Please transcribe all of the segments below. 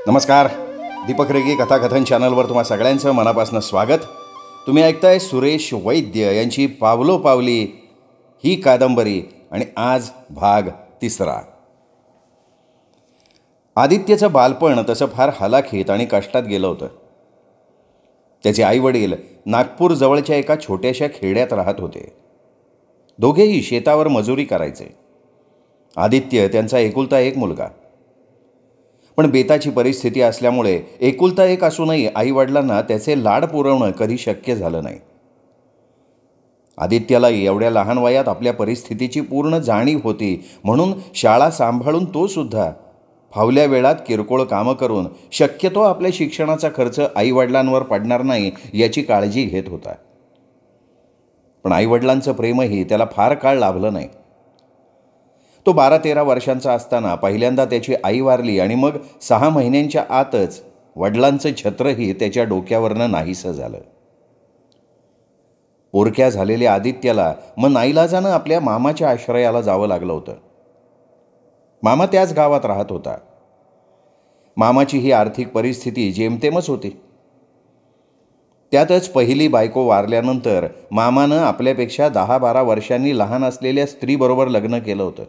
नमस्कार. दीपक रेगी कथाकथन चॅनलवर तुम्हा सगळ्यांचं मनापासून स्वागत. तुम्ही ऐकताय सुरेश वैद्य यांची पावलोपावली ही कादंबरी आणि आज भाग 3. आदित्यचं बालपण तसं फार हलाखीत आणि कष्टात गेलं होतं. त्याचे आईवडील नागपूर जवळच्या एका छोट्याशा खेड्यात राहत होते. दोघेही शेतावर मजुरी करायचे. आदित्य त्यांचा एकुलता एक मुलगा. पण बेताची परिस्थिती असल्यामुळे एकुलता एक असूनही आईवडिलांना त्याचे लाड पुरवणं कधी शक्य झालं नाही. आदित्यलाही एवढ्या लहान वयात आपल्या परिस्थितीची पूर्ण जाणीव होती, म्हणून शाळा सांभाळून तो सुद्धा फावल्या वेळात किरकोळ कामं करून शक्यतो आपल्या शिक्षणाचा खर्च आईवडिलांवर पडणार नाही याची काळजी घेत होता. पण आईवडिलांचं प्रेमही त्याला फार काळ लाभलं नाही. तो 12-13 वर्षांचा असताना पहिल्यांदा त्याची आई वारली आणि मग 6 महिन्यांच्या आतच वडिलांचं छत्रही त्याच्या डोक्यावरनं नाहीसं झालं. पोरक्या झालेल्या आदित्यला मग नाईलाजानं आपल्या मामाच्या आश्रयाला जावं लागलं होतं. मामा त्याच गावात राहत होता. मामाची ही आर्थिक परिस्थिती जेमतेमच होती. त्यातच पहिली बायको वारल्यानंतर मामानं आपल्यापेक्षा 10-12 वर्षांनी लहान असलेल्या स्त्रीबरोबर लग्न केलं होतं.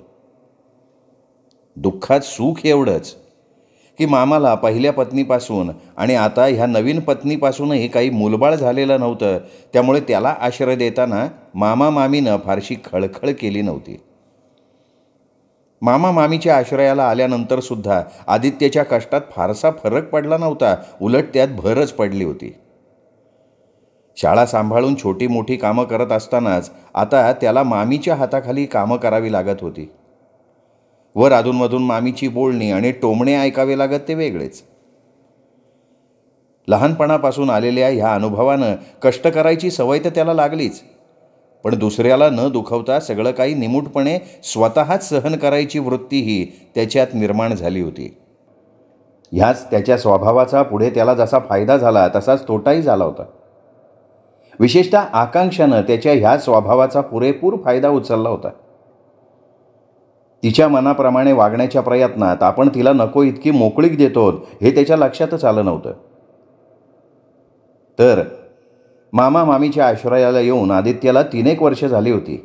दुःखात सुख एवढंच की मामाला पहिल्या पत्नीपासून आणि आता ह्या नवीन पत्नीपासूनही काही मूलबाळ झालेलं नव्हतं. त्यामुळे त्याला आश्रय देताना मामा मामीनं फारशी खळखळ केली नव्हती. मामा मामीच्या आश्रयाला आल्यानंतर सुद्धा आदित्यच्या कष्टात फारसा फरक पडला नव्हता. उलट त्यात भरच पडली होती. शाळा सांभाळून छोटी मोठी कामं करत असतानाच आता त्याला मामीच्या हाताखाली कामं करावी लागत होती. वर अधूनमधून मामीची बोलणी आणि टोमणे ऐकावे लागत ते वेगळेच. लहानपणापासून आलेल्या ह्या अनुभवानं कष्ट करायची सवय तर त्याला लागलीच, पण दुसऱ्याला न दुखवता सगळं काही निमूटपणे स्वतःच सहन करायची वृत्तीही त्याच्यात निर्माण झाली होती. ह्याच त्याच्या स्वभावाचा पुढे त्याला जसा फायदा झाला तसाच तोटाही झाला होता. विशेषतः आकांक्षानं त्याच्या ह्या स्वभावाचा पुरेपूर फायदा उचलला होता. तिच्या मनाप्रमाणे वागण्याच्या प्रयत्नात आपण तिला नको इतकी मोकळीक देतो हे त्याच्या लक्षातच आलं नव्हतं. तर मामा मामीच्या आश्रयाला येऊन आदित्यला 3 वर्ष झाली होती.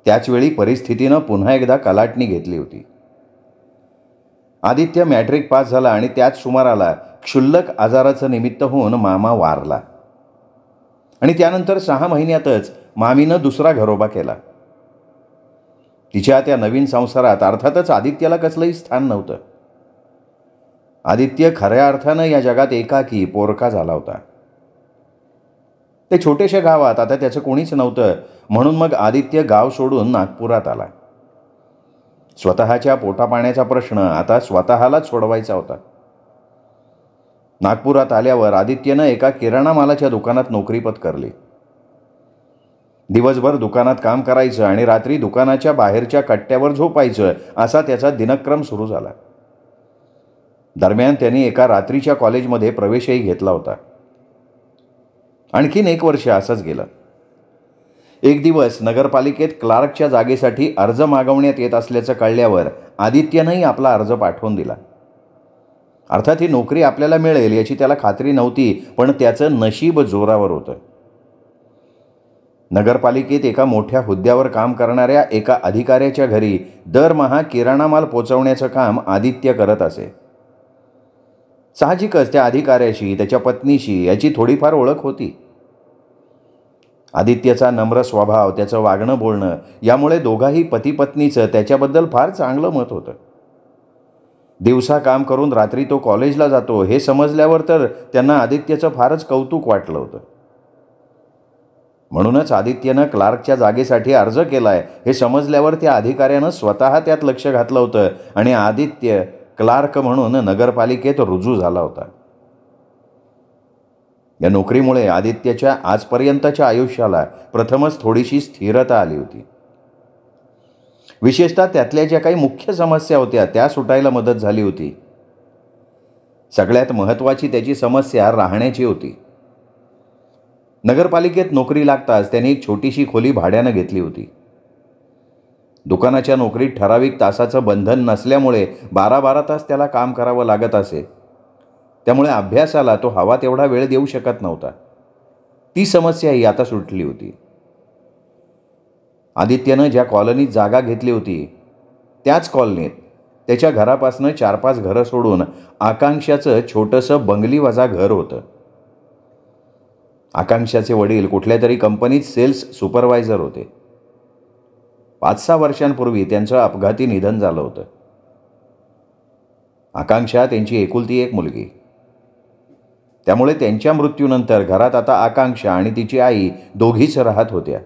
त्याचवेळी परिस्थितीनं पुन्हा एकदा कलाटणी घेतली होती. आदित्य मॅट्रिक पास झाला आणि त्याच सुमाराला क्षुल्लक आजाराचं निमित्त होऊन मामा वारला आणि त्यानंतर 6 महिन्यातच मामीनं दुसरा घरोबा केला. तिच्या त्या नवीन संसारात अर्थातच आदित्यला कसलंही स्थान नव्हतं. आदित्य खऱ्या अर्थानं या जगात एकाकी पोरका झाला होता. ते छोट्याशा गावात आता त्याचं कोणीच नव्हतं, म्हणून मग आदित्य गाव सोडून नागपुरात आला. स्वतःच्या पोटापाण्याचा प्रश्न आता स्वतःलाच सोडवायचा होता. नागपुरात आल्यावर आदित्यनं एका किराणा मालाच्या दुकानात नोकरी पत्करली. दिवसभर दुकानात काम करायचं आणि रात्री दुकानाच्या बाहेरच्या कट्ट्यावर झोपायचं असा त्याचा दिनक्रम सुरू झाला. दरम्यान त्यांनी एका रात्रीच्या कॉलेजमध्ये प्रवेशही घेतला होता. आणखीन 1 वर्ष असंच गेलं. एक दिवस नगरपालिकेत क्लार्कच्या जागेसाठी अर्ज मागवण्यात येत असल्याचं कळल्यावर आदित्यनंही आपला अर्ज पाठवून दिला. अर्थात ही नोकरी आपल्याला मिळेल याची त्याला खात्री नव्हती, पण त्याचं नशीब जोरावर होतं. नगरपालिकेत एका मोठ्या हुद्द्यावर काम करणाऱ्या एका अधिकाऱ्याच्या घरी दरमहा किराणा माल पोचवण्याचं काम आदित्य करत असे. साहजिकच त्या अधिकाऱ्याशी त्याच्या पत्नीशी याची थोडीफार ओळख होती. आदित्यचा नम्र स्वभाव, त्याचं वागणं बोलणं यामुळे दोघाही पती पत्नीचं त्याच्याबद्दल फार चांगलं मत होतं. दिवसा काम करून रात्री तो कॉलेजला जातो हे समजल्यावर तर त्यांना आदित्यचं फारच कौतुक वाटलं होतं. म्हणूनच आदित्यनं क्लार्कच्या जागेसाठी अर्ज केलाय हे समजल्यावर त्या अधिकाऱ्यानं स्वतः त्यात लक्ष घातलं होतं आणि आदित्य क्लार्क म्हणून नगरपालिकेत रुजू झाला होता. या नोकरीमुळे आदित्यच्या आजपर्यंतच्या आयुष्याला प्रथमच थोडीशी स्थिरता आली होती. विशेषतः त्यातल्या ज्या काही मुख्य समस्या होत्या त्या सुटायला मदत झाली होती. सगळ्यात महत्त्वाची त्याची समस्या राहण्याची होती. नगरपालिकेत नोकरी लागताच त्यांनी एक छोटीशी खोली भाड्यानं घेतली होती. दुकानाच्या नोकरीत ठराविक तासाचं बंधन नसल्यामुळे 12-12 तास त्याला काम करावं लागत असे. त्यामुळे अभ्यासाला तो हवा तेवढा वेळ देऊ शकत नव्हता. ती समस्याही आता सुटली होती. आदित्यनं ज्या कॉलनीत जागा घेतली होती त्याच कॉलनीत त्याच्या घरापासनं 4-5 घरं सोडून आकांक्षाचं छोटंसं बंगलीवजा घर होतं. आकांक्षाचे वडील कुठल्या तरी कंपनीत सेल्स सुपरवायझर होते. 5-6 वर्षांपूर्वी त्यांचं अपघाती निधन झालं होतं. आकांक्षा त्यांची एकुलती एक मुलगी. त्यामुळे त्यांच्या मृत्यूनंतर घरात आता आकांक्षा आणि तिची आई दोघीच राहत होत्या.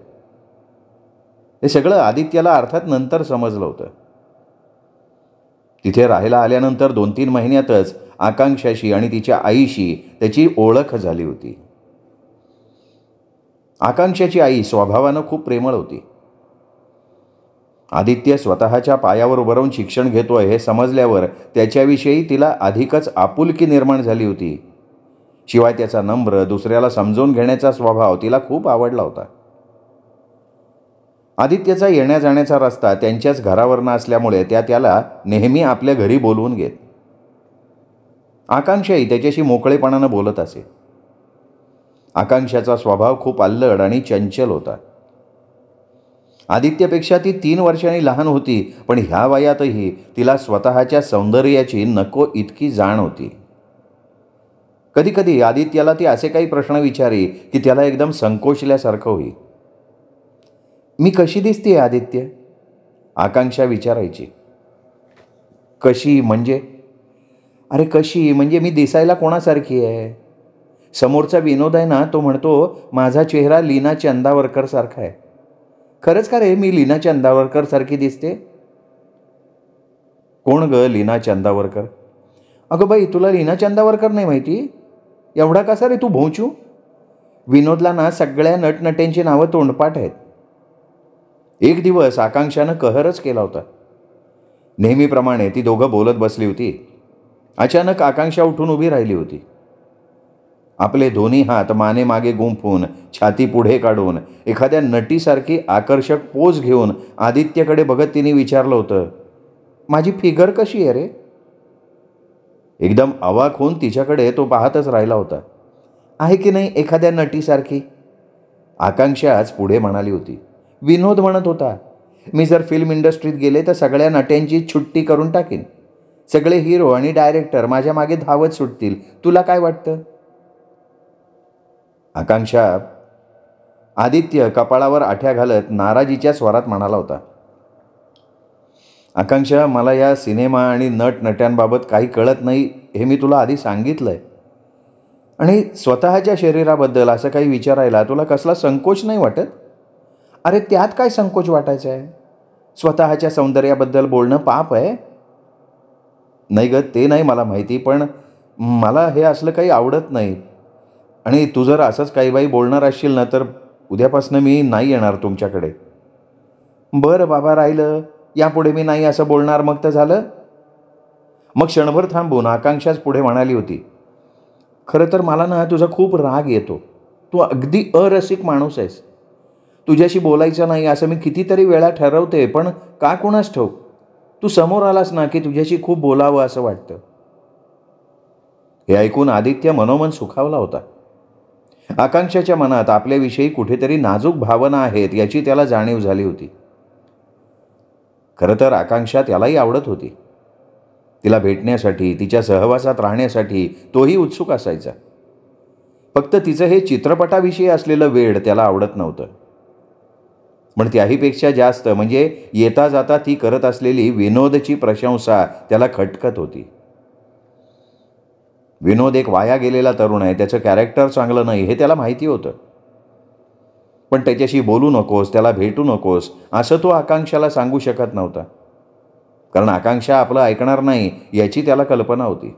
हे सगळं आदित्यला अर्थात नंतर समजलं होतं. तिथे राहायला आल्यानंतर 2-3 महिन्यातच आकांक्षाशी आणि तिच्या आईशी त्याची ओळख झाली होती. आकांक्षाची आई स्वभावानं खूप प्रेमळ होती. आदित्य स्वतःच्या पायावर उभं राहून शिक्षण घेतोय हे समजल्यावर त्याच्याविषयी तिला अधिकच आपुलकी निर्माण झाली होती. शिवाय त्याचा नम्र, दुसऱ्याला समजून घेण्याचा स्वभाव तिला खूप आवडला होता. आदित्यचा येण्या जाण्याचा रस्ता त्यांच्याच घरावरनं असल्यामुळे त्याला नेहमी आपल्या घरी बोलवून घेत. आकांक्षाही त्याच्याशी मोकळेपणानं बोलत असे. आकांक्षाचा स्वभाव खूप अल्लड आणि चंचल होता. आदित्यपेक्षा ती 3 वर्षांनी लहान होती, पण ह्या वयातही तिला स्वतःच्या सौंदर्याची नको इतकी जाण होती. कधीकधी आदित्यला ती असे काही प्रश्न विचारी की त्याला एकदम संकोचल्यासारखं होई. मी कशी दिसते आदित्य? आकांक्षा विचारायची. कशी म्हणजे? अरे कशी म्हणजे मी दिसायला कोणासारखी आहे? समोरचा विनोद आहे ना, तो म्हणतो माझा चेहरा लीना चंदावरकर सारखा आहे. खरंच का रे, मी लीना चंदावरकर सारखी दिसते? कोण ग लीना चंदावरकर? अगं बाई, तुला लीना चंदावरकर नाही माहिती? एवढा कसा रे तू भोंचू? विनोदला ना सगळ्या नटनट्यांची नावं तोंडपाठ आहेत. एक दिवस आकांक्षानं कहरच केला होता. नेहमीप्रमाणे ती दोघं बोलत बसली होती. अचानक आकांक्षा उठून उभी राहिली होती. आपले दोन्ही हात माने मागे गुंफून, छाती पुढे काढून, एखाद्या नटीसारखी आकर्षक पोज घेऊन आदित्यकडे बघत तिने विचारलं होतं, माझी फिगर कशी आहे रे? एकदम अवाक होऊन तिच्याकडे तो पाहतच राहिला होता. आहे की नाही एखाद्या नटीसारखी? आकांक्षा आज पुढे म्हणाली होती. विनोद म्हणत होता, मी जर फिल्म इंडस्ट्रीत गेले तर सगळ्या नट्यांची छुट्टी करून टाकीन. सगळे हिरो आणि डायरेक्टर माझ्या मागे धावत सुटतील. तुला काय वाटतं? आकांक्षा आदित्य कपाळावर आठ्या घालत नाराजीच्या स्वरात म्हणाला होता. आकांक्षा, मला या सिनेमा आणि नटनट्यांबाबत काही कळत नाही हे मी तुला आधी सांगितलंय. आणि स्वतःच्या शरीराबद्दल असं काही विचारायला तुला कसला संकोच नाही वाटत? अरे त्यात काय संकोच वाटायचं आहे? स्वतःच्या सौंदर्याबद्दल बोलणं पाप आहे? नाही ग, ते नाही मला माहिती, पण मला हे असलं काही आवडत नाही. आणि तू जर असंच काही बाई बोलणार असशील ना तर उद्यापासून मी नाही येणार तुमच्याकडे. बरं बाबा, राहिलं. यापुढे मी नाही असं बोलणार, मग तर झालं. मग क्षणभर थांबून आकांक्षाच पुढे म्हणाली होती, खरं तर मला ना तुझा खूप राग येतो. तू अगदी अरसिक माणूस आहेस. तुझ्याशी बोलायचं नाही असं मी कितीतरी वेळा ठरवते, पण का कोणास ठाऊक तू समोर आलास ना की तुझ्याशी खूप बोलावं असं वाटतं. हे ऐकून आदित्य मनोमन सुखावला होता. आकांक्षाच्या मनात आपल्याविषयी कुठेतरी नाजूक भावना आहेत याची त्याला जाणीव झाली होती. खरं तर आकांक्षा त्यालाही आवडत होती. तिला भेटण्यासाठी, तिच्या सहवासात राहण्यासाठी तोही उत्सुक असायचा. फक्त तिचं हे चित्रपटाविषयी असलेलं वेड त्याला आवडत नव्हतं. पण त्याहीपेक्षा जास्त म्हणजे येता जाता ती करत असलेली विनोदची प्रशंसा त्याला खटकत होती. विनोद एक वाया गेलेला तरुण आहे, त्याचं कॅरेक्टर चांगलं नाही हे त्याला माहिती होतं. पण त्याच्याशी बोलू नकोस, त्याला भेटू नकोस असं तो आकांक्षाला सांगू शकत नव्हता. कारण आकांक्षा आपलं ऐकणार नाही याची त्याला कल्पना होती.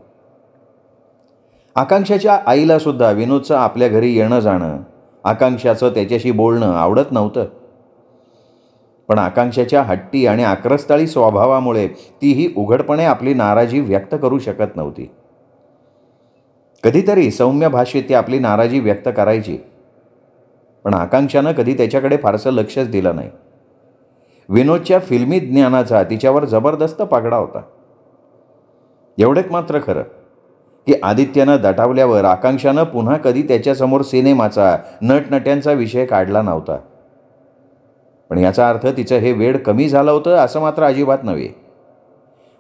आकांक्षाच्या आईला सुद्धा विनोदचं आपल्या घरी येणं जाणं, आकांक्षाचं त्याच्याशी बोलणं आवडत नव्हतं. पण आकांक्षाच्या हट्टी आणि आक्रस्ताळी स्वभावामुळे तीही उघडपणे आपली नाराजी व्यक्त करू शकत नव्हती. कधीतरी सौम्य भाषेत ती आपली नाराजी व्यक्त करायची, पण आकांक्षानं कधी त्याच्याकडे फारसं लक्षच दिलं नाही. विनोदच्या फिल्मी ज्ञानाचा तिच्यावर जबरदस्त पगडा होता. एवढेच मात्र खरं की आदित्यनं दटावल्यावर आकांक्षानं पुन्हा कधी त्याच्यासमोर सिनेमाचा, नटनट्यांचा विषय काढला नव्हता. पण याचा अर्थ तिचं हे वेड कमी झालं होतं असं मात्र अजिबात नव्हे.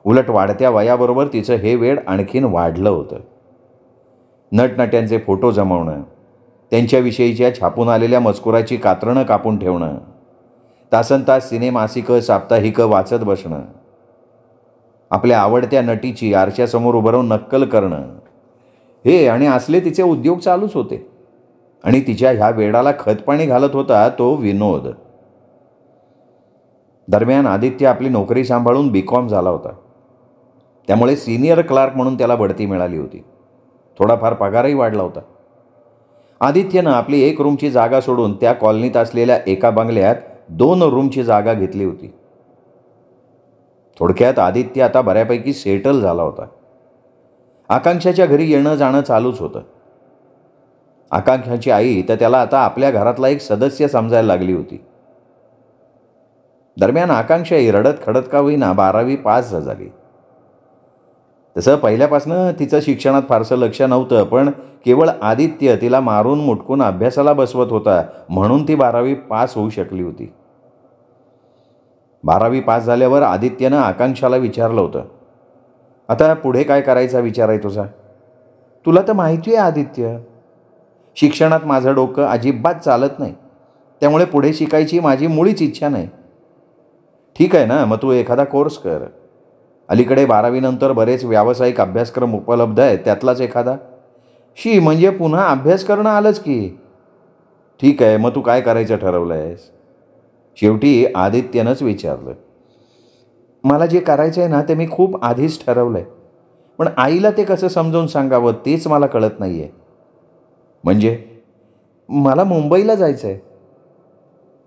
उलट वाढत्या वयाबरोबर तिचं हे वेड आणखीन वाढलं होतं. नटनट्यांचे फोटो जमवणं, त्यांच्याविषयीच्या छापून आलेल्या मजकुराची कात्रणं कापून ठेवणं, तासनतास सिनेमासिकं, साप्ताहिकं वाचत बसणं, आपल्या आवडत्या नटीची आरशासमोर उभं राहून नक्कल करणं, हे आणि असले तिचे उद्योग चालूच होते. आणि तिच्या ह्या वेडाला खतपाणी घालत होता तो विनोद. दरम्यान आदित्य आपली नोकरी सांभाळून B.Com झाला होता. त्यामुळे सिनियर क्लार्क म्हणून त्याला बढती मिळाली होती. थोडाफार पगारही वाढला होता. आदित्यनं आपली 1 रूमची जागा सोडून त्या कॉलनीत असलेल्या एका बंगल्यात 2 रूमची जागा घेतली होती. थोडक्यात आदित्य आता बऱ्यापैकी सेटल झाला होता. आकांक्षाच्या घरी येणं जाणं चालूच होतं. आकांक्षाची आई तर त्याला आता आपल्या घरातला एक सदस्य समजायला लागली होती. दरम्यान आकांक्षाही रडत खडत का होईना 12वी पास झाली. तसं पहिल्यापासनं तिचं शिक्षणात फारसं लक्ष नव्हतं, पण केवळ आदित्य तिला मारून मुटकून अभ्यासाला बसवत होता म्हणून ती 12वी पास होऊ शकली होती. 12वी पास झाल्यावर आदित्यनं आकांक्षाला विचारलं होतं, आता पुढे काय करायचा विचार आहे तुझा? तुला तर माहिती आहे आदित्य, शिक्षणात माझं डोकं अजिबात चालत नाही. त्यामुळे पुढे शिकायची माझी मुळीच इच्छा नाही. ठीक आहे ना, मग तू एखादा कोर्स कर. अलीकडे 12वी नंतर बरेच व्यावसायिक अभ्यासक्रम उपलब्ध आहेत, त्यातलाच एखादा. म्हणजे पुन्हा अभ्यास करणं आलंच की. ठीक आहे, मग तू काय करायचं ठरवलं आहेस? शेवटी आदित्यनंच विचारलं. मला जे करायचं आहे ना ते मी खूप आधीच ठरवलं आहे, पण आईला ते कसं समजावून सांगावं तेच मला कळत नाही आहे. म्हणजे? मला मुंबईला जायचं आहे.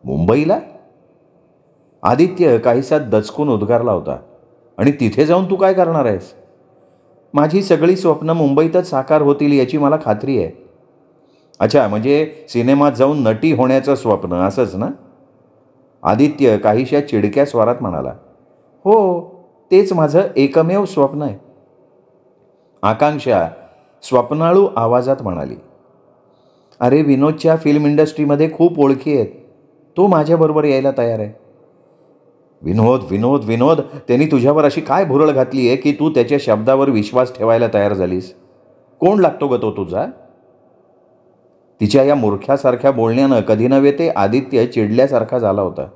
मुंबईला? आदित्य काहीसा दचकून उद्गारला होता. आणि तिथे जाऊन तू काय करणार आहेस? माझी सगळी स्वप्न मुंबईतच साकार होतील याची मला खात्री आहे. अच्छा, म्हणजे सिनेमात जाऊन नटी होण्याचं स्वप्न असंच ना? आदित्य काहीशा चिडक्या स्वरात म्हणाला. हो, तेच माझं एकमेव स्वप्न आहे. आकांक्षा स्वप्नाळू आवाजात म्हणाली. अरे, विनोदच्या फिल्म इंडस्ट्रीमध्ये खूप ओळखी आहेत. तो माझ्याबरोबर यायला तयार आहे. विनोद विनोद विनोद त्यांनी तुझ्यावर अशी काय भुरळ घातली आहे की तू त्याच्या शब्दावर विश्वास ठेवायला तयार झालीस? कोण लागतो ग तो तुझा? तिच्या या मूर्ख्यासारख्या बोलण्यानं कधी नव्हे ते आदित्य चिडल्यासारखा झाला होता.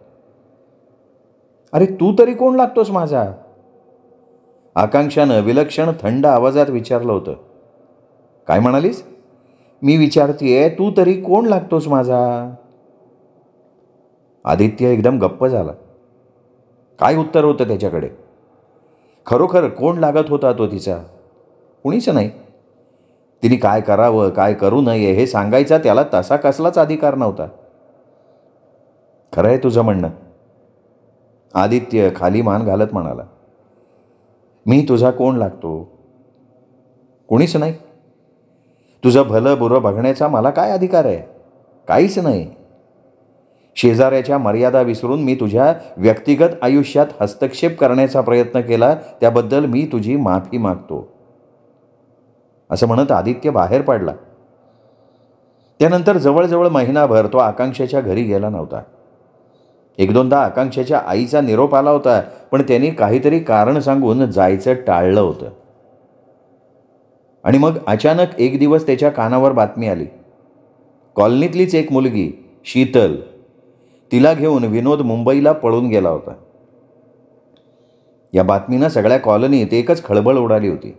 अरे, तू तरी कोण लागतोस माझा? आकांक्षानं विलक्षण थंड आवाजात विचारलं होतं. काय म्हणालीस? मी विचारतीये, तू तरी कोण लागतोस माझा? आदित्य एकदम गप्प झाला. काय उत्तर होतं त्याच्याकडे? खरोखर कोण लागत होता तो तिचा? कुणीच नाही. तिने काय करावं, काय करू नये हे सांगायचा त्याला तसा कसलाच अधिकार नव्हता. खरं आहे तुझं म्हणणं, आदित्य खाली मान घालत म्हणाला. मी तुझा कोण लागतो? कुणीच नाही. तुझं भलं बुरं बघण्याचा मला काय अधिकार आहे? काहीच नाही. शेजाऱ्याच्या मर्यादा विसरून मी तुझ्या व्यक्तिगत आयुष्यात हस्तक्षेप करण्याचा प्रयत्न केला, त्याबद्दल मी तुझी माफी मागतो. असं म्हणत आदित्य बाहेर पडला. त्यानंतर जवळजवळ महिनाभर तो आकांक्षाच्या घरी गेला नव्हता. 1-2दा आकांक्षाच्या आईचा निरोप आला होता, पण त्यांनी काहीतरी कारण सांगून जायचं टाळलं होतं. आणि मग अचानक एक दिवस त्याच्या कानावर बातमी आली. कॉलनीतलीच एक मुलगी, शीतल, तिला घेऊन विनोद मुंबईला पळून गेला होता. या बातमीनं सगळ्या कॉलनीत एकच खळबळ उडाली होती.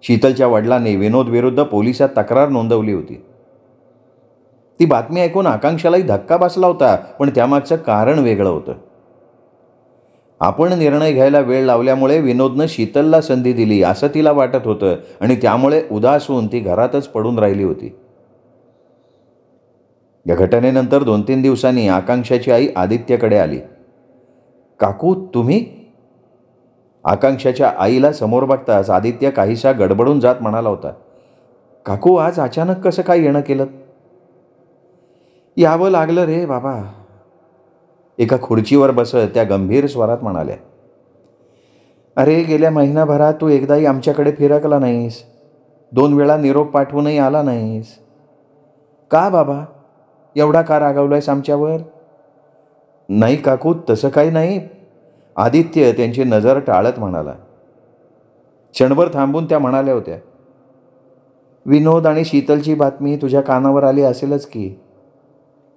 शीतलच्या वडिलांनी विनोद विरुद्ध पोलिसात तक्रार नोंदवली होती. ती बातमी ऐकून आकांक्षालाही धक्का बसला होता, पण त्यामागचं कारण वेगळं होतं. आपण निर्णय घ्यायला वेळ लावल्यामुळे विनोदनं शीतलला संधी दिली असं तिला वाटत होतं आणि त्यामुळे उदास होऊन ती घरातच पडून राहिली होती. या घटनेनंतर 2-3 दिवसांनी आकांक्षाची आई आदित्यकडे आली. काकू, तुम्ही? आकांक्षाच्या आईला समोर बघताच आदित्य काहीसा गडबडून जात म्हणाला होता. काकू, आज अचानक कसं काय येणं केलं? यावं लागलं रे बाबा. एका खुर्चीवर बसत त्या गंभीर स्वरात म्हणाल्या, अरे गेल्या महिनाभरात तू एकदाही आमच्याकडे फिरकला नाहीस. 2 वेळा निरोप पाठवूनही आला नाहीस. का बाबा, एवढा का रागावलायस आमच्यावर? नाही काकू, तसं काही नाही, आदित्य त्यांची नजर टाळत म्हणाला. क्षणभर थांबून त्या म्हणाल्या होत्या, विनोद आणि शीतलची बातमी तुझ्या कानावर आली असेलच की.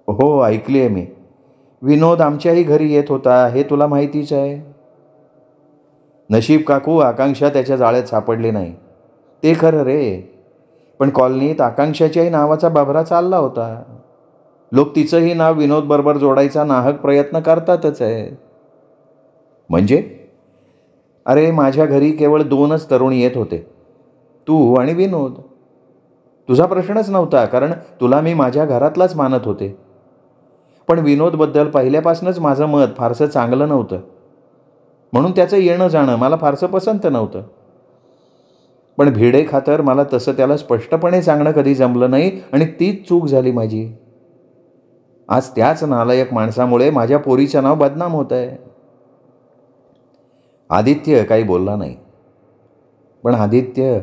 हो, ऐकली आहे मी. विनोद आमच्याही घरी येत होता, हे तुला माहितीच आहे. नशीब काकू, आकांक्षा त्याच्या जाळ्यात सापडली नाही. ते खरं रे, पण कॉलनीत आकांक्षाच्याही नावाचा बाबरा चालला होता. लोक तिचंही नाव विनोदबरोबर जोडायचा नाहक प्रयत्न करतातच आहे. म्हणजे? अरे माझ्या घरी केवळ 2च तरुण येत होते, तू आणि विनोद. तुझा प्रश्नच नव्हता, कारण तुला मी माझ्या घरातलाच मानत होते. पण विनोदबद्दल पहिल्यापासूनच माझं मत फारसं चांगलं नव्हतं, म्हणून त्याचं येणं जाणं मला फारसं पसंत नव्हतं. पण भिडे खातर मला तसं त्याला स्पष्टपणे सांगणं कधी जमलं नाही, आणि तीच चूक झाली माझी. आज त्याच नालायक माणसामुळे माझ्या पोरीचं नाव बदनाम होत आहे. आदित्य काही बोलला नाही. पण आदित्य,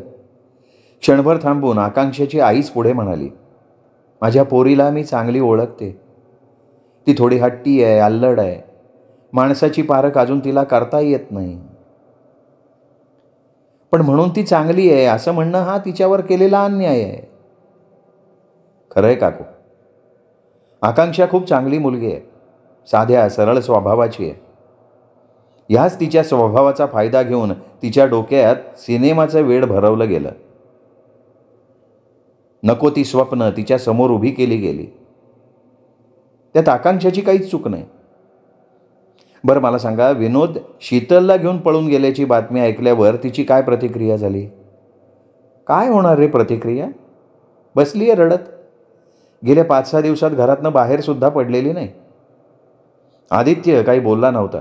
क्षणभर थांबून आकांक्षाची आईच पुढे म्हणाली, माझ्या पोरीला मी चांगली ओळखते. ती थोडी हट्टी आहे, अल्लड आहे. माणसाची पारख अजून तिला करता येत नाही. पण म्हणून ती चांगली आहे असं म्हणणं हा तिच्यावर केलेला अन्याय आहे. खरंय काकू, आकांक्षा खूप चांगली मुलगी आहे. साध्या सरळ स्वभावाची आहे. ह्याच तिच्या स्वभावाचा फायदा घेऊन तिच्या डोक्यात सिनेमाचं वेड भरवलं गेलं. नको ती स्वप्न तिच्या समोर उभी केली गेली. त्यात आकांक्षाची काहीच चूक नाही. बरं मला सांगा, विनोद शीतलला घेऊन पळून गेल्याची बातमी ऐकल्यावर तिची काय प्रतिक्रिया झाली? काय होणार रे प्रतिक्रिया? बसली आहे रडत. गेल्या 5-6 दिवसात घरातनं बाहेरसुद्धा पडलेली नाही. आदित्य काही बोलला नव्हता.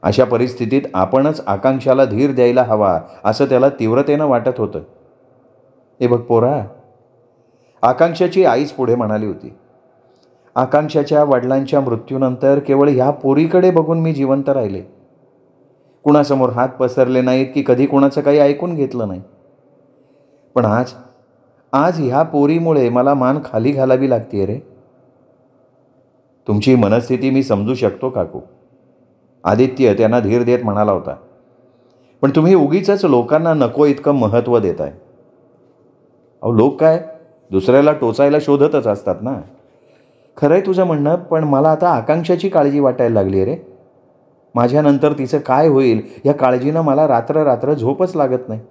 अशा परिस्थितीत आपणच आकांक्षाला धीर द्यायला हवा असं त्याला तीव्रतेनं वाटत होतं. हे बघ पोरा, आकांक्षाची आईच पुढे म्हणाली होती, आकांक्षाच्या वडिलांच्या मृत्यूनंतर केवळ ह्या पोरीकडे बघून मी जिवंत राहिले. कुणासमोर हात पसरले नाहीत की कधी कुणाचं काही ऐकून घेतलं नाही. पण आज ह्या पोरीमुळे मला मान खाली घालावी लागते रे. तुमची मनस्थिती मी समजू शकतो काकू, आदित्य त्यांना धीर देत म्हणाला होता. पण तुम्ही उगीचच लोकांना नको इतकं महत्त्व देताय. अहो लोक काय दुसऱ्याला टोचायला शोधतच असतात ना. खरंय तुझं म्हणणं, पण मला आता आकांक्षाची काळजी वाटायला लागली आहे रे. माझ्यानंतर तिचं काय होईल या काळजीनं मला रात्र झोपच लागत नाही.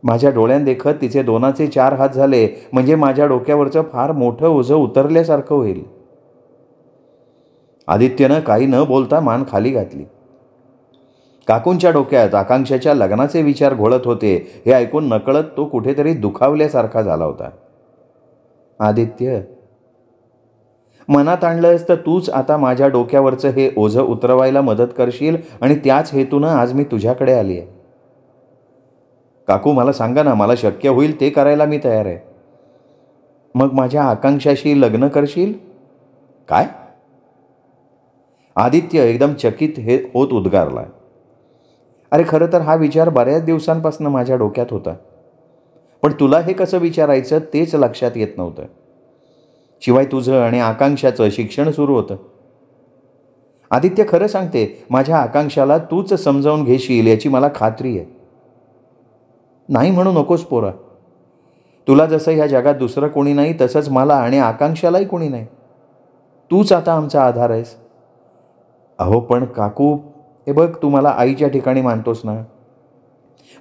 माझ्या डोळ्यांदेखत तिचे 2चे 4 हात झाले म्हणजे माझ्या डोक्यावरचं फार मोठं ओझं उतरल्यासारखं होईल. आदित्यनं काही न बोलता मान खाली घातली. काकूंच्या डोक्यात आकांक्षाच्या लग्नाचे विचार घोळत होते हे ऐकून नकळत तो कुठेतरी दुखावल्यासारखा झाला होता. आदित्य, मनात आणलंस तर तूच आता माझ्या डोक्यावरचं हे ओझं उतरवायला मदत करशील, आणि त्याच हेतूनं आज मी तुझ्याकडे आली आहे. काकू मला सांगा ना, मला शक्य होईल ते करायला मी तयार आहे. मग माझ्या आकांक्षाशी लग्न करशील? काय? आदित्य एकदम चकित होत उद्गारला. अरे खरं तर हा विचार बऱ्याच दिवसांपासून माझ्या डोक्यात होता, पण तुला हे कसं विचारायचं तेच लक्षात येत नव्हतं. शिवाय तुझं आणि आकांक्षाचं शिक्षण सुरू होतं. आदित्य खरं सांगते, माझ्या आकांक्षाला तूच समजावून घेशील याची मला खात्री आहे. नाही म्हणू नकोस पोरा. तुला जसं ह्या जगात दुसरं कोणी नाही तसंच मला आणि आकांक्षालाही कोणी नाही. तूच आता आमचा आधार आहेस. अहो पण काकू, हे बघ, तू मला आईच्या ठिकाणी मानतोस ना.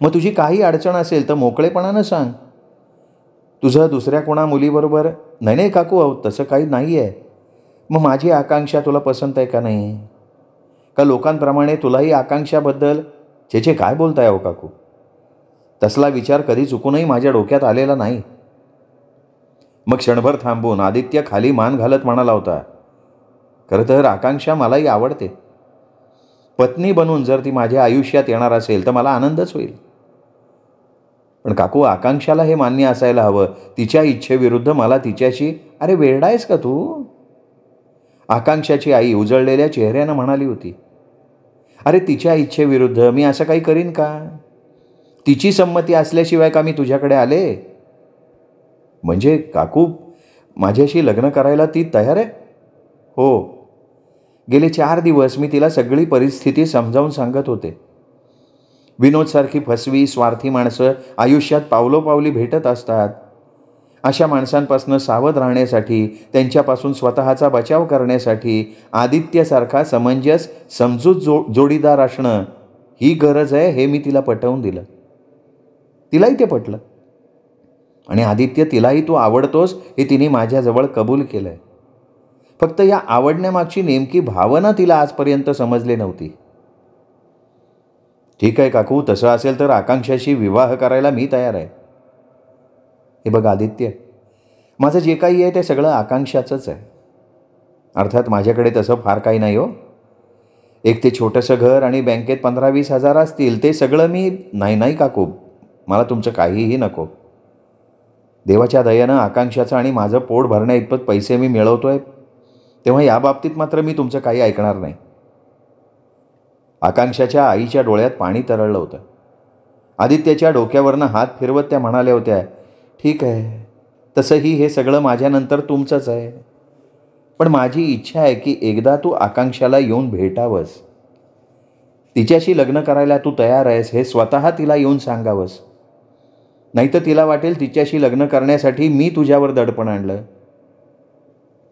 मग तुझी काही अडचण असेल तर मोकळेपणानं सांग. तुझं दुसऱ्या कोणा मुलीबरोबर? नाही काकू, अहो तसं काही नाही आहे. मग माझी आकांक्षा तुला पसंत आहे का नाही? का लोकांप्रमाणे तुलाही आकांक्षाबद्दल छे काय बोलताय हो काकू? तसला विचार कधी चुकूनही माझ्या डोक्यात आलेला नाही. मग क्षणभर थांबून आदित्य खाली मान घालत म्हणाला होता, खरं तर आकांक्षा मलाही आवडते. पत्नी बनून जर ती माझ्या आयुष्यात येणार असेल तर मला आनंदच होईल. पण काकू, आकांक्षाला हे मान्य असायला हवं, तिच्या इच्छेविरुद्ध मला तिच्याशी. अरे वेडा आहेस का तू? आकांक्षाची आई उजळलेल्या चेहऱ्यानं म्हणाली होती, अरे तिच्या इच्छेविरुद्ध मी असं काही करीन का? तिची संमती असल्याशिवाय का मी तुझ्याकडे आले? म्हणजे काकू, माझ्याशी लग्न करायला ती तयार आहे? हो. गेले 4 दिवस मी तिला सगळी परिस्थिती समजावून सांगत होते. विनोदसारखी फसवी स्वार्थी माणसं आयुष्यात पावलोपावली भेटत असतात. अशा माणसांपासून सावध राहण्यासाठी, त्यांच्यापासून स्वतःचा बचाव करण्यासाठी आदित्यसारखा समंजस समजूत जोडीदार असणं ही गरज आहे, हे मी तिला पटवून दिलं. तिलाही ते पटलं. आणि आदित्य, तिलाही तू आवडतोस हे तिने माझ्याजवळ कबूल केलंय. फक्त या आवडण्यामागची नेमकी भावना तिला आजपर्यंत समजली नव्हती. ठीक आहे काकू, तसं असेल तर आकांक्षाशी विवाह करायला मी तयार आहे. हे बघ आदित्य, माझं जे काही आहे ते सगळं आकांक्षाचंच आहे. अर्थात माझ्याकडे तसं फार काही नाही हो. एक ते छोटंसं घर आणि बँकेत 15-20 हजार असतील, ते सगळं मी नाही काकू, मला तुमचं काहीही नको. देवाच्या दयेनं आकांक्षाचं आणि माझं पोट भरण्या इतपत पैसे मी मिळवतोय, तेव्हा या बाबतीत मात्र मी तुमचं काही ऐकणार नाही. आकांक्षाच्या आईच्या डोळ्यात पाणी तरळलं होतं. आदित्यच्या डोक्यावरनं हात फिरवत त्या म्हणाल्या होत्या, ठीक आहे, तसंही हे सगळं माझ्यानंतर तुमचंच आहे. पण माझी इच्छा आहे की एकदा तू आकांक्षाला येऊन भेटावंस. तिच्याशी लग्न करायला तू तयार आहेस हे स्वतः तिला येऊन सांगावंस. नाहीतर तिला वाटेल तिच्याशी लग्न करण्यासाठी मी तुझ्यावर दडपण आणलं.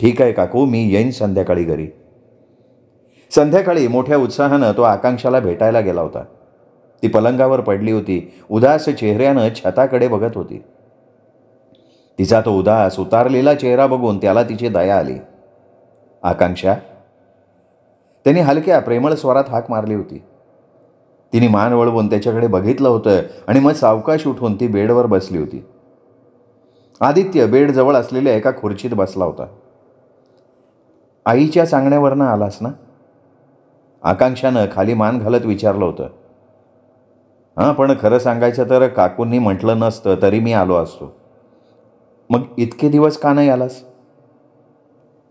ठीक आहे काकू, मी येईन संध्याकाळी घरी. संध्याकाळी मोठ्या उत्साहानं तो आकांक्षाला भेटायला गेला होता. ती पलंगावर पडली होती. उदास चेहऱ्यानं छताकडे बघत होती. तिचा तो उदास उतारलेला चेहरा बघून त्याला तिची दया आली. आकांक्षा, त्याने हलक्या प्रेमळ स्वरात हाक मारली होती. तिने मान वळवून त्याच्याकडे बघितलं होतं आणि मग सावकाश उठून ती बेडवर बसली होती. आदित्य बेडजवळ असलेल्या एका खुर्चीत बसला होता. आईच्या सांगण्यावरनं आलास ना? आकांक्षानं खाली मान घालत विचारलं होतं. हां, पण खरं सांगायचं तर काकूंनी म्हटलं नसतं तरी मी आलो असतो. मग इतके दिवस का नाही आलास?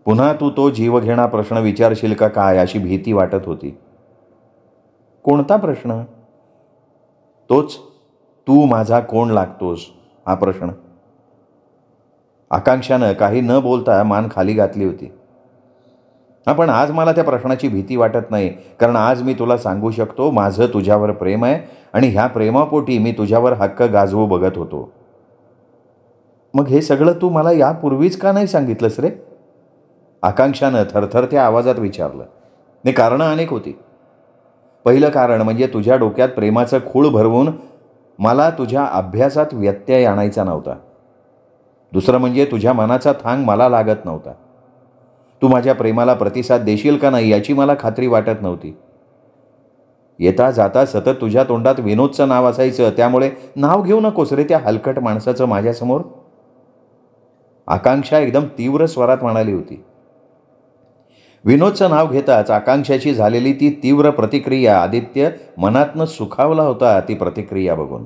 पुन्हा तू तो जीवघेणा प्रश्न विचारशील का काय अशी भीती वाटत होती. कोणता प्रश्न? तोच, तू माझा कोण लागतोस हा प्रश्न. आकांक्षानं काही न बोलता मान खाली घातली होती. हां, पण आज मला त्या प्रश्नाची भीती वाटत नाही, कारण आज मी तुला सांगू शकतो माझं तुझ्यावर प्रेम आहे आणि ह्या प्रेमापोटी मी तुझ्यावर हक्क गाजवू बघत होतो. मग हे सगळं तू मला यापूर्वीच का नाही सांगितलंस रे? आकांक्षानं थरथरत्या आवाजात विचारलं. ने कारणं अनेक होती. पहिलं कारण म्हणजे तुझ्या डोक्यात प्रेमाचं खूळ भरवून मला तुझ्या अभ्यासात व्यत्यय आणायचा नव्हता. दुसरं म्हणजे तुझ्या मनाचा थांग मला लागत नव्हता. तू माझ्या प्रेमाला प्रतिसाद देशील का नाही याची मला खात्री वाटत नव्हती. येता जाता सतत तुझ्या तोंडात विनोदचं नाव असायचं, त्यामुळे नाव घेऊ नकोस रे त्या हलकट माणसाचं माझ्यासमोर. आकांक्षा एकदम तीव्र स्वरात म्हणाली होती. विनोदचं नाव घेताच आकांक्षाची झालेली ती तीव्र प्रतिक्रिया आदित्य मनातनं सुखावला होता. ती प्रतिक्रिया बघून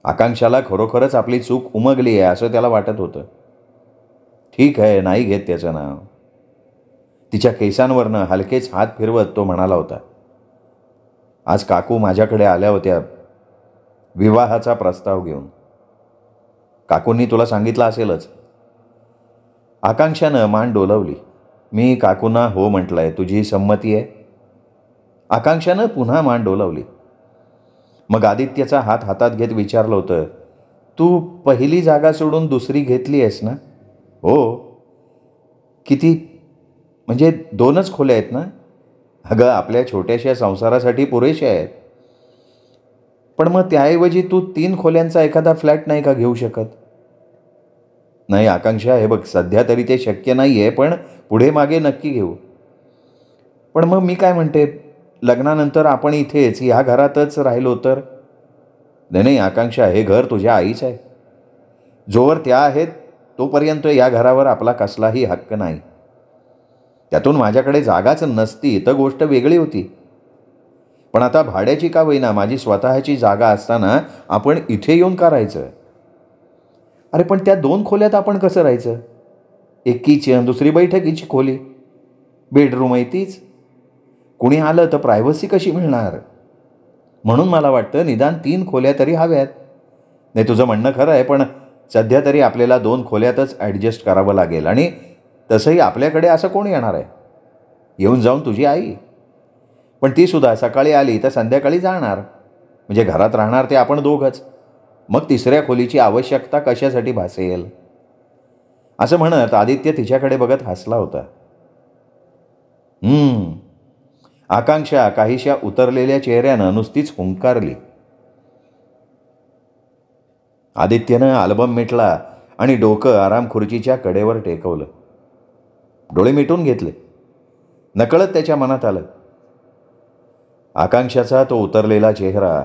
आकांक्षाला खरोखरच आपली चूक उमगली आहे असं त्याला वाटत होतं. ठीक आहे, नाही घेत त्याचं नाव. तिच्या केसांवरनं हलकेच हात फिरवत तो म्हणाला होता, आज काकू माझ्याकडे आल्या होत्या विवाहाचा प्रस्ताव घेऊन. काकूंनी तुला सांगितलं असेलच. आकांक्षानं मान डोलवली. मी काकूंना हो म्हटलंय. तुझी संमती आहे? आकांक्षानं पुन्हा मान डोलवली. मग आदित्यचा हात हातात घेत विचारलं होतं, तू पहिली जागा सोडून दुसरी घेतली आहेस ना? हो. किती? म्हणजे 2च खोल्या आहेत ना? अगं, आपल्या छोट्याशा संसारासाठी पुरेशा आहेत. पण मग त्याऐवजी तू 3 खोल्यांचा एखादा फ्लॅट नाही का घेऊ शकत? नाही आकांक्षा, हे बघ, सध्या तरी ते शक्य नाही आहे, पण पुढे मागे नक्की घेऊ. पण मग मी काय म्हणते, लग्नानंतर आपण इथेच ह्या घरातच राहिलो तर? नाही आकांक्षा, हे घर तुझ्या आईच आहे. जोवर त्या आहेत तोपर्यंत या घरावर आपला कसलाही हक्क नाही. त्यातून माझ्याकडे जागाच नसती तर गोष्ट वेगळी होती. पण आता भाड्याची का होईना माझी स्वतःची जागा असताना आपण इथे येऊन का राहायचं? अरे पण त्या 2 खोल्यात आपण कसं राहायचं? एक किचन, दुसरी बैठकीची खोली, बेडरूम आहे तीच. कुणी आलं तर प्रायव्हसी कशी मिळणार? म्हणून मला वाटतं निदान 3 खोल्या तरी हव्यात. नाही, तुझं म्हणणं खरं आहे, पण सध्या तरी आपल्याला 2 खोल्यातच ॲडजस्ट करावं लागेल. आणि तसंही आपल्याकडे असं कोण येणार आहे? येऊन जाऊन तुझी आई. पण ती सुद्धा सकाळी आली तर संध्याकाळी जाणार. म्हणजे घरात राहणार ते आपण दोघंच. मग तिसऱ्या खोलीची आवश्यकता कशासाठी भासेल? असं म्हणत आदित्य तिच्याकडे बघत हसला होता. आकांक्षा काहीशा उतरलेल्या चेहऱ्यानं नुसतीच हुंकारली. आदित्यनं अल्बम मिटला आणि डोकं आराम खुर्चीच्या कडेवर टेकवलं. डोळे मिटून घेतले. नकळत त्याच्या मनात आलं, आकांक्षाचा तो उतरलेला चेहरा,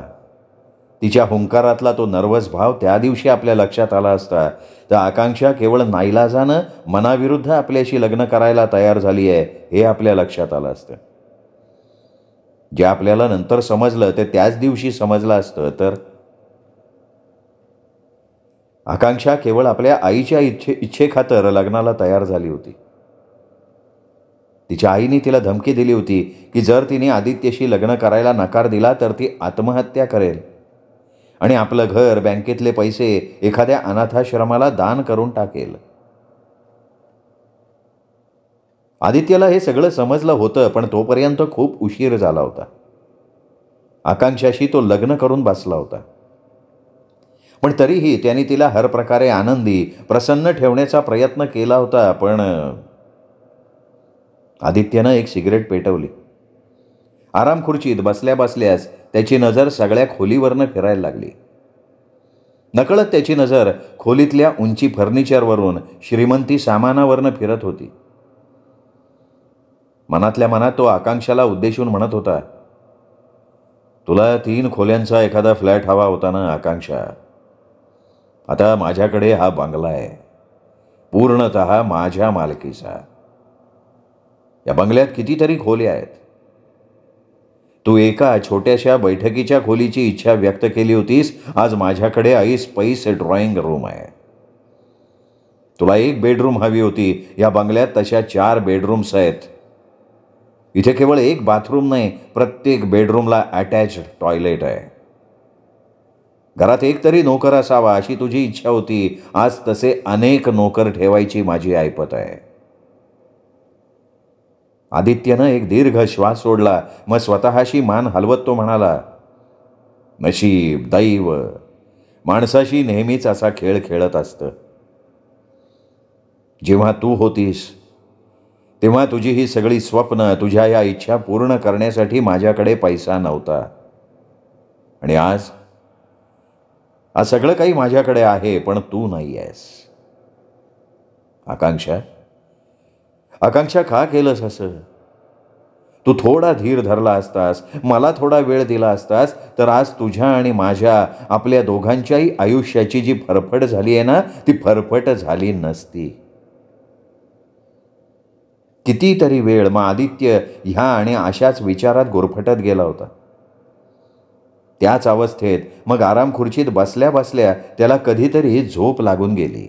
तिच्या हुंकारातला तो नर्वस भाव त्या दिवशी आपल्या लक्षात आला असता तर आकांक्षा केवळ नाईलाजानं मनाविरुद्ध आपल्याशी लग्न करायला तयार झाली आहे हे आपल्या लक्षात आलं असतं. जे आपल्याला नंतर समजलं ते त्याच दिवशी समजलं असतं तर आकांक्षा केवळ आपल्या आईच्या इच्छेखातर लग्नाला तयार झाली होती. तिच्या आईने तिला धमकी दिली होती की जर तिने आदित्यशी लग्न करायला नकार दिला तर ती आत्महत्या करेल आणि आपलं घर, बँकेतले पैसे एखाद्या अनाथाश्रमाला दान करून टाकेल. आदित्यला हे सगळं समजलं होतं, पण तोपर्यंत खूप उशीर झाला होता. आकांक्षाशी तो लग्न करून बसला होता. पण तरीही त्याने तिला हर प्रकारे आनंदी, प्रसन्न ठेवण्याचा प्रयत्न केला होता. पण आदित्यनं एक सिगरेट पेटवली. आराम खुर्चीत बसल्या बसल्याच त्याची नजर सगळ्या खोलीवरनं फिरायला लागली. नकळत त्याची नजर खोलीतल्या उंची फर्निचरवरून श्रीमंती सामानावरनं फिरत होती. मनातल्या मनात तो आकांक्षाला उद्देशून म्हणत होता, तुला 3 खोल्यांचा एखादा फ्लॅट हवा होता ना आकांक्षा? आता माझ्याकडे हा बंगला आहे, पूर्णतः माझ्या मालकीचा. या बंगल्यात कितीतरी खोल्या आहेत. तू एका छोट्याशा बैठकीच्या खोलीची इच्छा व्यक्त केली होतीस. आज माझ्याकडे ऐस ड्रॉइंग रूम आहे. तुला 1 बेडरूम हवी होती. या बंगल्यात तशा 4 बेडरूम्स आहेत. इथे केवळ 1 बाथरूम नाही, प्रत्येक बेडरूमला अटॅच्ड टॉयलेट आहे. घरात एक तरी नोकर असावा अशी तुझी इच्छा होती. आज तसे अनेक नोकर ठेवायची माझी ऐपत आहे. आदित्यनं एक दीर्घ श्वास सोडला. मग स्वतःशी मान हलवत तो म्हणाला, नशीब, दैव माणसाशी नेहमीच असा खेळ खेळत असतं. जेव्हा तू होतीस तेव्हा तुझी ही सगळी स्वप्न, तुझ्या या इच्छा पूर्ण करण्यासाठी माझ्याकडे पैसा नव्हता. आणि आज सगळं काही माझ्याकडे आहे, पण तू नाही आहेस. आकांक्षा का केलंस असं? तू थोडा धीर धरला असतास, मला थोडा वेळ दिला असतास तर आज तुझ्या आणि माझ्या, आपल्या दोघांच्याही आयुष्याची जी फरफट झाली आहे ना, ती फरफट झाली नसती. कितीतरी वेळ मग आदित्य ह्या आणि अशाच विचारात गुरफटत गेला होता. त्याच अवस्थेत मग आराम खुर्चीत बसल्या बसल्या त्याला कधीतरी झोप लागून गेली.